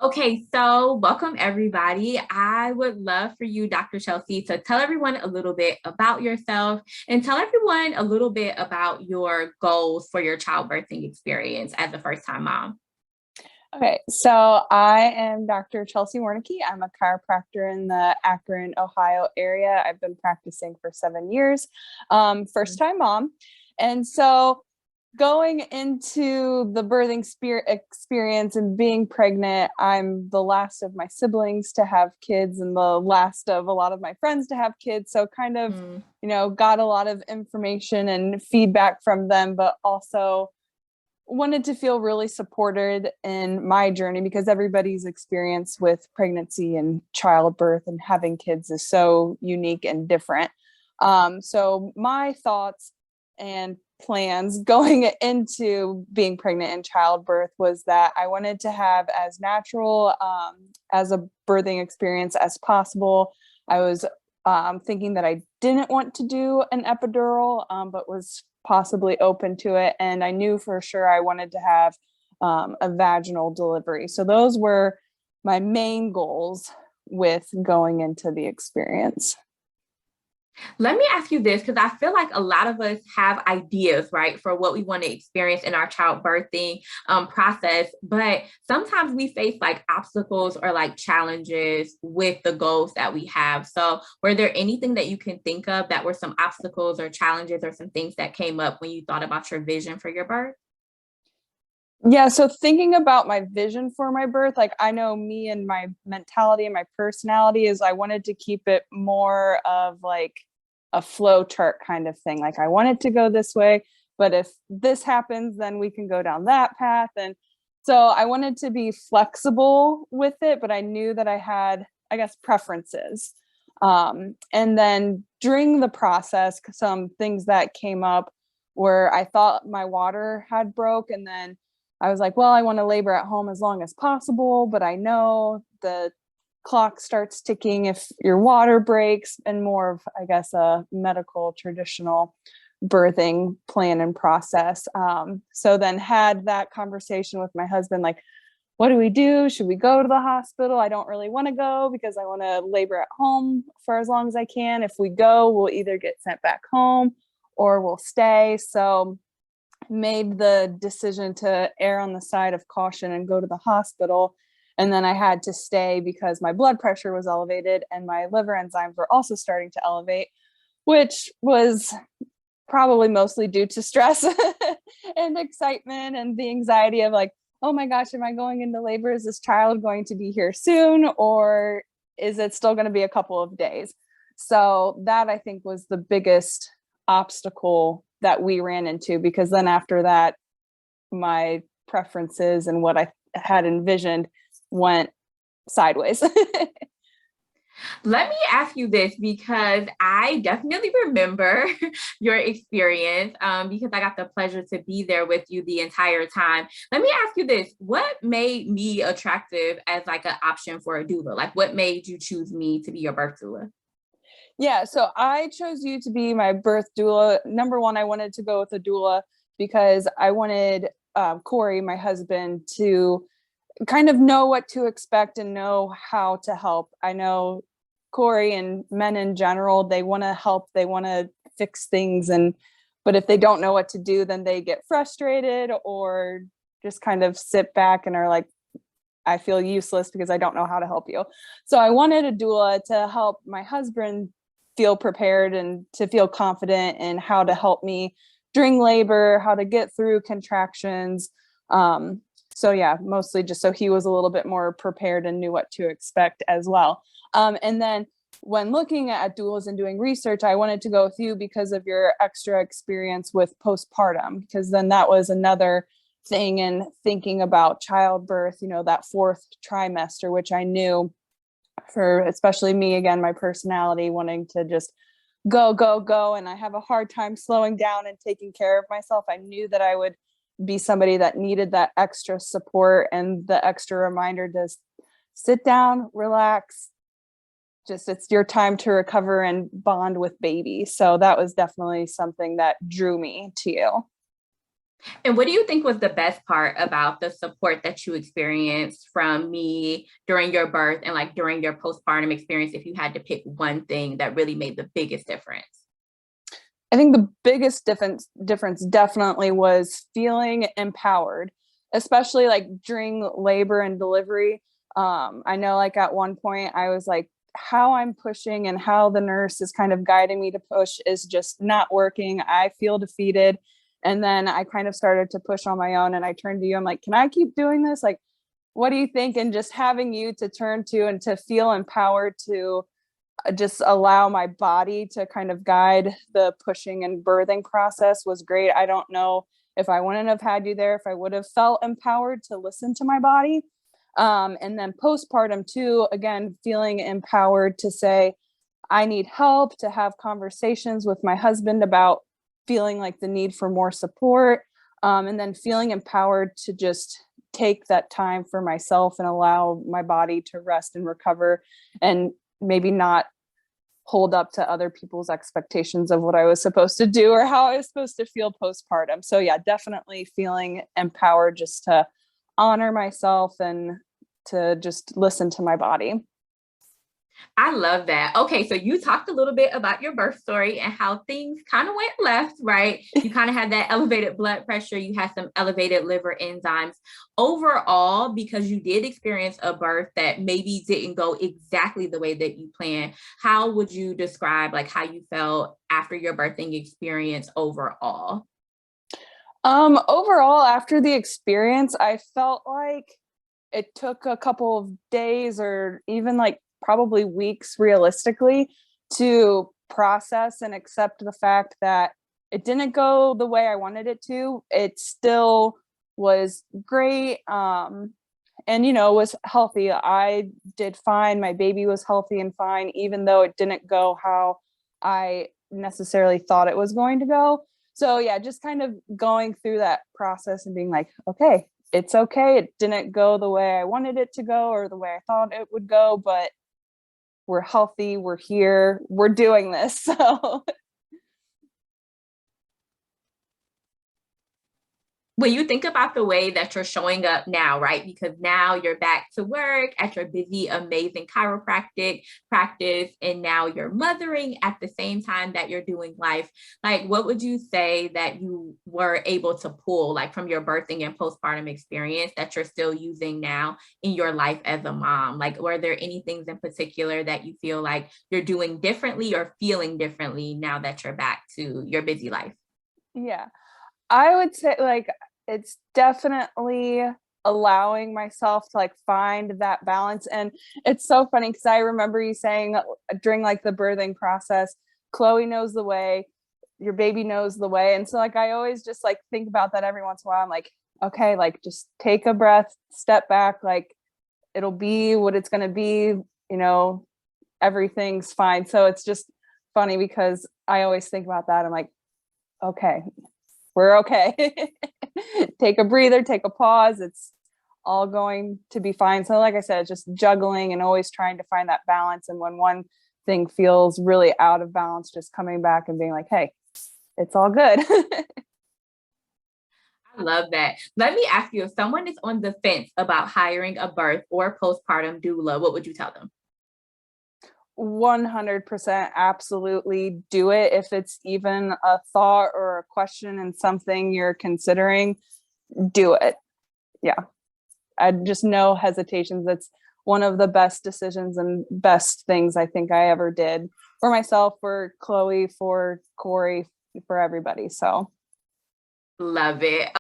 Okay, so welcome everybody. I would love for you, Dr. Chelsea, to tell everyone a little bit about yourself and tell everyone a little bit about your goals for your childbirthing experience as a first time mom. Okay, so I am Dr. Chelsea Warnicki. I'm a chiropractor in the Akron, Ohio area. I've been practicing for 7 years, first time mom. And so going into the birthing experience and being pregnant, I'm the last of my siblings to have kids and the last of a lot of my friends to have kids. So kind of, Mm. got a lot of information and feedback from them, but also wanted to feel really supported in my journey because everybody's experience with pregnancy and childbirth and having kids is so unique and different. So my thoughts and plans going into being pregnant and childbirth was that I wanted to have as natural as a birthing experience as possible. I was thinking that I didn't want to do an epidural, but was possibly open to it. And I knew for sure I wanted to have a vaginal delivery. So those were my main goals with going into the experience. Let me ask you this, because I feel like a lot of us have ideas, right, for what we want to experience in our childbirthing process, but sometimes we face like obstacles or like challenges with the goals that we have. So, were there anything that you can think of that were some obstacles or challenges or some things that came up when you thought about your vision for your birth? Yeah, so thinking about my vision for my birth, like I know me and my mentality and my personality is I wanted to keep it more of like a flow chart kind of thing. Like I want it to go this way, but if this happens, then we can go down that path. And so I wanted to be flexible with it, but I knew that I had, I guess, preferences. And then during the process, some things that came up where I thought my water had broke, and then I was like, well, I want to labor at home as long as possible, but I know the clock starts ticking if your water breaks, and more of, I guess, a medical traditional birthing plan and process. So then had that conversation with my husband, like, what do we do? Should we go to the hospital? I don't really want to go because I want to labor at home for as long as I can. If we go, we'll either get sent back home or we'll stay. So made the decision to err on the side of caution and go to the hospital. And then I had to stay because my blood pressure was elevated and my liver enzymes were also starting to elevate, which was probably mostly due to stress and excitement and the anxiety of like, oh my gosh, am I going into labor? Is this child going to be here soon? Or is it still going to be a couple of days? So that I think was the biggest obstacle that we ran into, because then after that, my preferences and what I had envisioned went sideways. Let me ask you this because I definitely remember your experience because I got the pleasure to be there with you the entire time. Let me ask you this. What made me attractive as like an option for a doula? Like what made you choose me to be your birth doula? Yeah, so I chose you to be my birth doula. Number one, I wanted to go with a doula because I wanted Corey, my husband, to kind of know what to expect and know how to help. I know Corey and men in general, they want to help, they want to fix things, and but if they don't know what to do, then they get frustrated or just kind of sit back and are like, I feel useless because I don't know how to help you. So I wanted a doula to help my husband feel prepared and to feel confident in how to help me during labor, how to get through contractions. So yeah, mostly just so he was a little bit more prepared and knew what to expect as well. And then when looking at doulas and doing research, I wanted to go with you because of your extra experience with postpartum, because then that was another thing in thinking about childbirth, that fourth trimester, which I knew for especially me, again, my personality wanting to just go, go, go. And I have a hard time slowing down and taking care of myself. I knew that I would be somebody that needed that extra support and the extra reminder to sit down, relax, just it's your time to recover and bond with baby. So that was definitely something that drew me to you. And what do you think was the best part about the support that you experienced from me during your birth and like during your postpartum experience, if you had to pick one thing that really made the biggest difference? I think the biggest difference definitely was feeling empowered, especially like during labor and delivery. I know like at one point I was like, how I'm pushing and how the nurse is kind of guiding me to push is just not working. I feel defeated. And then I kind of started to push on my own, and I turned to you. I'm like, can I keep doing this? Like, what do you think? And just having you to turn to and to feel empowered to just allow my body to kind of guide the pushing and birthing process was great. I don't know if I wouldn't have had you there, if I would have felt empowered to listen to my body. And then postpartum too, again, feeling empowered to say, I need help, to have conversations with my husband about feeling like the need for more support. And then feeling empowered to just take that time for myself and allow my body to rest and recover, and maybe not hold up to other people's expectations of what I was supposed to do or how I was supposed to feel postpartum. So yeah, definitely feeling empowered just to honor myself and to just listen to my body. I love that. Okay, so you talked a little bit about your birth story and how things kind of went left, right? You kind of had that elevated blood pressure, you had some elevated liver enzymes. Overall, because you did experience a birth that maybe didn't go exactly the way that you planned, how would you describe like how you felt after your birthing experience overall? Overall, after the experience, I felt like it took a couple of days or even like probably weeks realistically to process and accept the fact that it didn't go the way I wanted it to. It still was great. And was healthy. I did fine. My baby was healthy and fine, even though it didn't go how I necessarily thought it was going to go. So yeah, just kind of going through that process and being like, okay, it's okay. It didn't go the way I wanted it to go or the way I thought it would go, but we're healthy, we're here, we're doing this. So When you think about the way that you're showing up now, right? Because now you're back to work at your busy, amazing chiropractic practice, and now you're mothering at the same time that you're doing life. Like, what would you say that you were able to pull, like from your birthing and postpartum experience, that you're still using now in your life as a mom? Like, were there any things in particular that you feel like you're doing differently or feeling differently now that you're back to your busy life? yeah, I would say like it's definitely allowing myself to like find that balance. And it's so funny because I remember you saying during like the birthing process, Chloe knows the way, your baby knows the way. And so like I always just like think about that every once in a while. I'm like, okay, like just take a breath, step back, like it'll be what it's gonna be, you know, everything's fine. So it's just funny because I always think about that. I'm like, okay, we're okay. Take a breather, take a pause. It's all going to be fine. So, like I said, just juggling and always trying to find that balance. And when one thing feels really out of balance, just coming back and being like, hey, it's all good. I love that. Let me ask you, if someone is on the fence about hiring a birth or postpartum doula, what would you tell them? 100% absolutely do it. If it's even a thought or a question and something you're considering, do it. Yeah. I just no hesitations. It's one of the best decisions and best things I think I ever did for myself, for Chloe, for Corey, for everybody. So Love it.